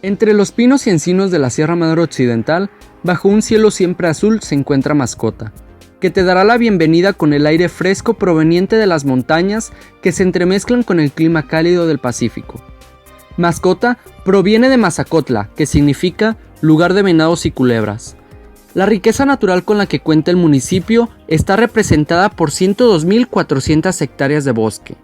Entre los pinos y encinos de la Sierra Madre Occidental, bajo un cielo siempre azul, se encuentra Mascota, que te dará la bienvenida con el aire fresco proveniente de las montañas que se entremezclan con el clima cálido del Pacífico. Mascota proviene de Mazacotla, que significa lugar de venados y culebras. La riqueza natural con la que cuenta el municipio está representada por 102.400 hectáreas de bosque.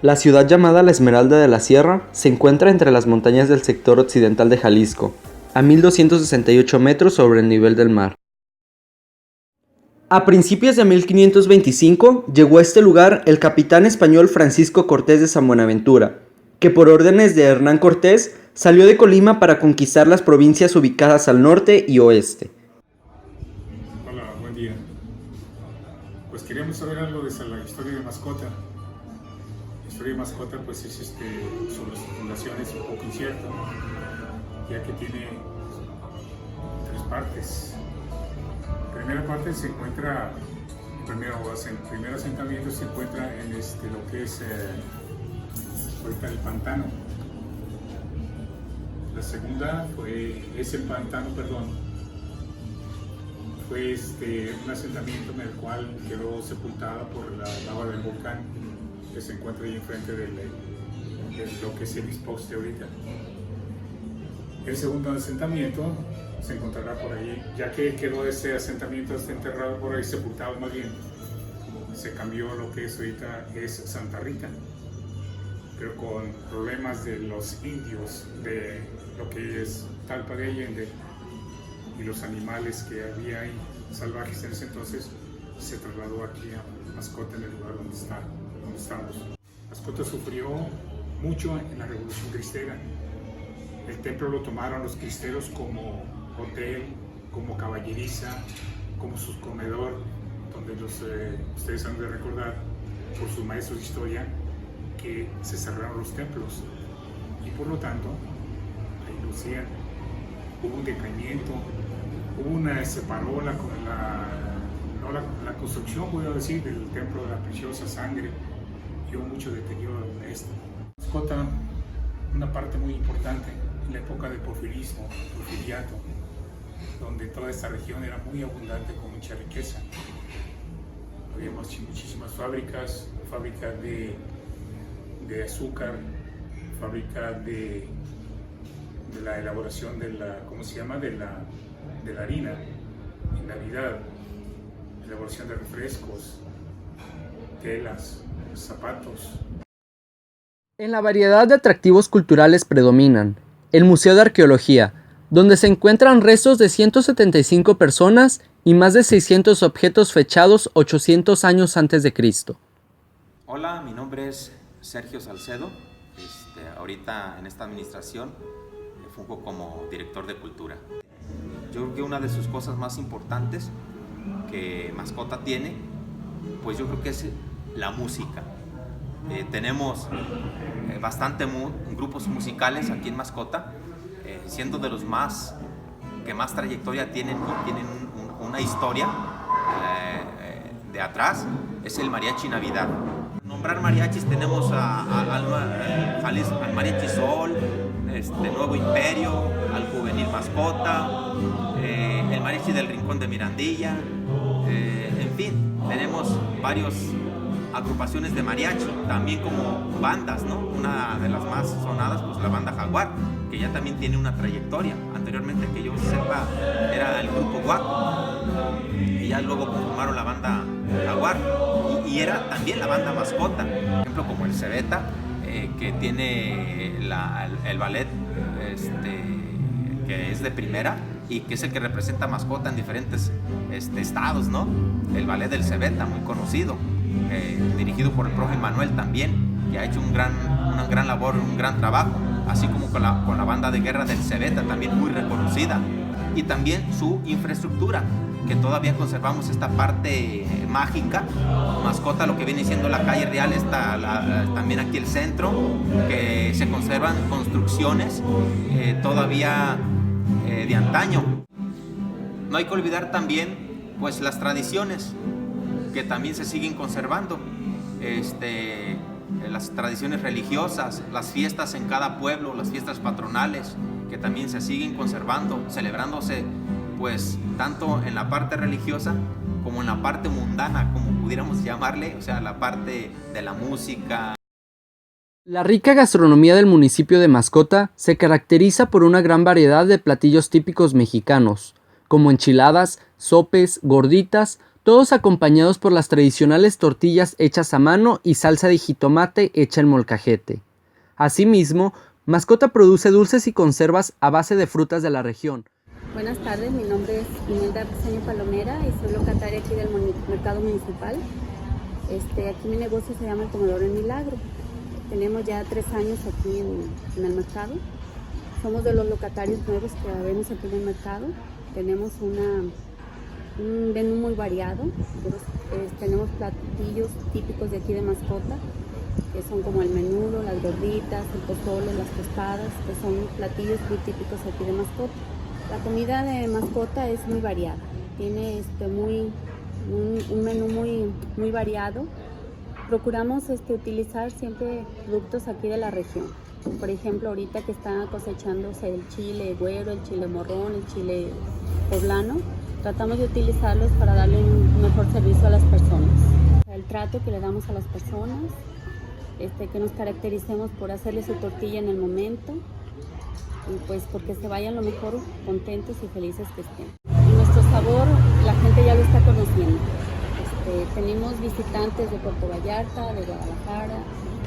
La ciudad llamada La Esmeralda de la Sierra se encuentra entre las montañas del sector occidental de Jalisco, a 1.268 metros sobre el nivel del mar. A principios de 1525 llegó a este lugar el capitán español Francisco Cortés de San Buenaventura, que por órdenes de Hernán Cortés salió de Colima para conquistar las provincias ubicadas al norte y oeste. Hola, buen día. Pues queríamos saber algo de la historia de Mascota. La historia de Mascota pues es sobre su fundación es un poco incierta, ya que tiene tres partes. La primera parte se encuentra, el primer asentamiento se encuentra en lo que es ahorita el pantano. La segunda fue un asentamiento en el cual quedó sepultada por la lava del volcán que se encuentra ahí enfrente de lo que es el Isposte ahorita. El segundo asentamiento se encontrará por ahí, ya que quedó ese asentamiento está enterrado por ahí, sepultado más bien. Se cambió lo que es ahorita es Santa Rita, pero con problemas de los indios, de lo que es Talpa de Allende y los animales que había ahí salvajes en ese entonces, se trasladó aquí a Mascota, en el lugar donde estamos. Mascota sufrió mucho en la Revolución Cristera. El templo lo tomaron los cristeros como hotel, como caballeriza, como su comedor, donde ustedes han de recordar por sus maestros de historia que se cerraron los templos y por lo tanto ahí lucían, hubo un decaimiento, se paró la construcción, voy a decir, del templo de la preciosa sangre y hubo mucho deterioro en esto. Mascota, una parte muy importante en la época del porfiriato, donde toda esta región era muy abundante con mucha riqueza. Había muchísimas fábricas de azúcar, fábrica de la elaboración de la harina en Navidad, elaboración de refrescos, telas, zapatos. En la variedad de atractivos culturales predominan el Museo de Arqueología, donde se encuentran restos de 175 personas y más de 600 objetos fechados 800 años antes de Cristo. Hola, mi nombre es Sergio Salcedo. Ahorita en esta administración funjo como director de cultura. Yo creo que una de sus cosas más importantes que Mascota tiene, pues yo creo que es la música. Tenemos bastante grupos musicales aquí en Mascota, siendo de los que más trayectoria tienen y tienen una historia de atrás, es el Mariachi Navidad. Nombrar mariachis tenemos al Mariachi Sol, Nuevo Imperio, al Juvenil Mascota, el Mariachi del Rincón de Mirandilla, en fin, tenemos varios agrupaciones de mariachi, también como bandas, ¿no? Una de las más sonadas, pues la banda Jaguar, que ya también tiene una trayectoria. Anteriormente, que yo sepa, era el grupo Guaco, y ya luego conformaron la banda Jaguar, y era también la banda Mascota. Por ejemplo, como el Cebeta, que tiene el ballet, que es de primera, y que es el que representa Mascota en diferentes estados, ¿no? El ballet del Cebeta, muy conocido. Dirigido por el profe Manuel también, que ha hecho una gran labor, un gran trabajo, así como con la banda de guerra del Cebeta, también muy reconocida, y también su infraestructura, que todavía conservamos esta parte mágica. Mascota, lo que viene siendo la calle Real, está también aquí el centro, que se conservan construcciones todavía de antaño. No hay que olvidar también pues las tradiciones que también se siguen conservando. las tradiciones religiosas, las fiestas en cada pueblo, las fiestas patronales, que también se siguen conservando, celebrándose pues tanto en la parte religiosa como en la parte mundana, como pudiéramos llamarle, o sea, la parte de la música. La rica gastronomía del municipio de Mascota se caracteriza por una gran variedad de platillos típicos mexicanos, como enchiladas, sopes, gorditas, todos acompañados por las tradicionales tortillas hechas a mano y salsa de jitomate hecha en molcajete. Asimismo, Mascota produce dulces y conservas a base de frutas de la región. Buenas tardes, mi nombre es Imelda Pisaño Palomera y soy locataria aquí del mercado municipal. Aquí mi negocio se llama El Comedor El Milagro. Tenemos ya 3 años aquí en el mercado. Somos de los locatarios nuevos que vemos aquí en el mercado. Tenemos un menú muy variado. Tenemos platillos típicos de aquí de Mascota, que son como el menudo, las gorditas, el pozole, las tostadas, que son platillos muy típicos aquí de Mascota. La comida de Mascota es muy variada. Tiene un menú muy variado. Procuramos utilizar siempre productos aquí de la región. Por ejemplo, ahorita que está cosechándose el chile güero, el chile morrón, el chile poblano, tratamos de utilizarlos para darle un mejor servicio a las personas. El trato que le damos a las personas, que nos caractericemos por hacerle su tortilla en el momento, y pues porque se vayan lo mejor contentos y felices que estén. Y nuestro sabor, la gente ya lo está conociendo. Tenemos visitantes de Puerto Vallarta, de Guadalajara,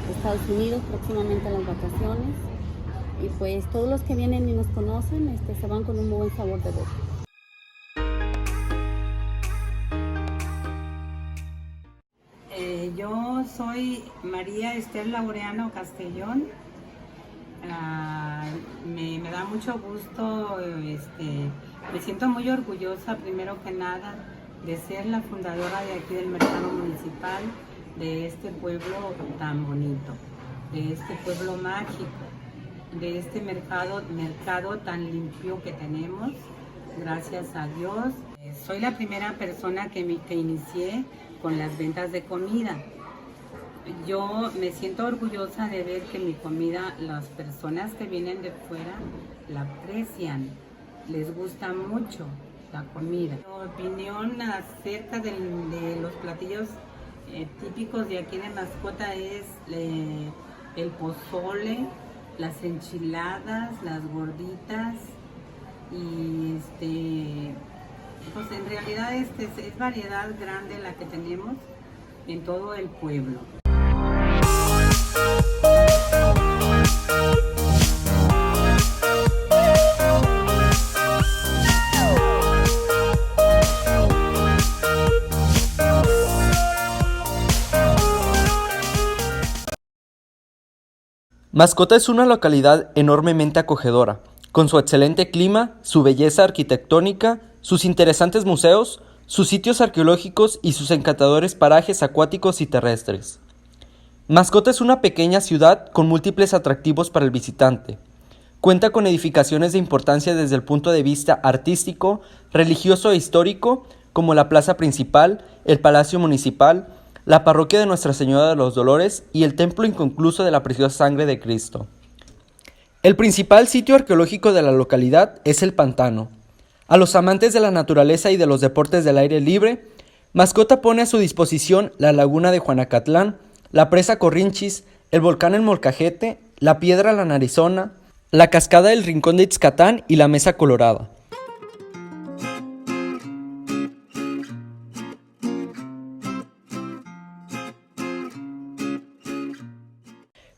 de Estados Unidos, próximamente a las vacaciones. Y pues todos los que vienen y nos conocen se van con un muy buen sabor de boca. Yo soy María Esther Laureano Castellón. Me da mucho gusto, me siento muy orgullosa primero que nada de ser la fundadora de aquí del mercado municipal, de este pueblo tan bonito, de este pueblo mágico, de este mercado tan limpio que tenemos, gracias a Dios. Soy la primera persona que inicié con las ventas de comida. Yo me siento orgullosa de ver que mi comida, las personas que vienen de fuera la aprecian, les gusta mucho la comida. Mi opinión acerca de los platillos típicos de aquí de Mascota es el pozole, las enchiladas, las gorditas y pues en realidad es variedad grande la que tenemos en todo el pueblo. Mascota es una localidad enormemente acogedora, con su excelente clima, su belleza arquitectónica, sus interesantes museos, sus sitios arqueológicos y sus encantadores parajes acuáticos y terrestres. Mascota es una pequeña ciudad con múltiples atractivos para el visitante. Cuenta con edificaciones de importancia desde el punto de vista artístico, religioso e histórico, como la plaza principal, el Palacio Municipal, la parroquia de Nuestra Señora de los Dolores y el templo inconcluso de la Preciosa Sangre de Cristo. El principal sitio arqueológico de la localidad es el Pantano. A los amantes de la naturaleza y de los deportes del aire libre, Mascota pone a su disposición la laguna de Juanacatlán, la presa Corrinchis, el volcán El Molcajete, la piedra La Narizona, la cascada del Rincón de Ixcatán y la Mesa Colorada.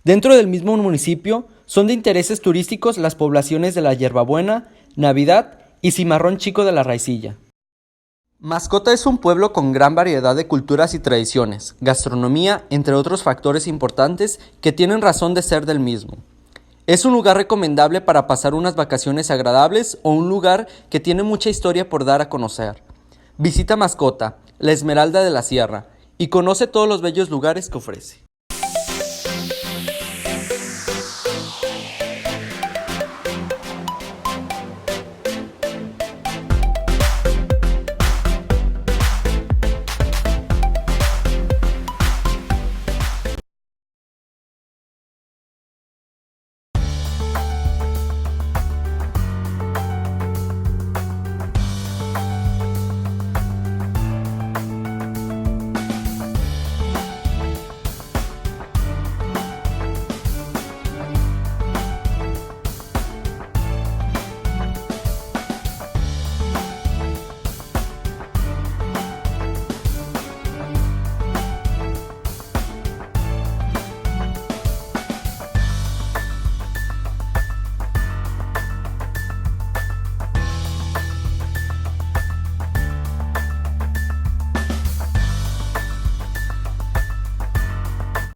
Dentro del mismo municipio son de intereses turísticos las poblaciones de La Hierbabuena, Navidad y Cimarrón Chico de la Raicilla. Mascota es un pueblo con gran variedad de culturas y tradiciones, gastronomía, entre otros factores importantes que tienen razón de ser del mismo. Es un lugar recomendable para pasar unas vacaciones agradables o un lugar que tiene mucha historia por dar a conocer. Visita Mascota, la Esmeralda de la Sierra, y conoce todos los bellos lugares que ofrece.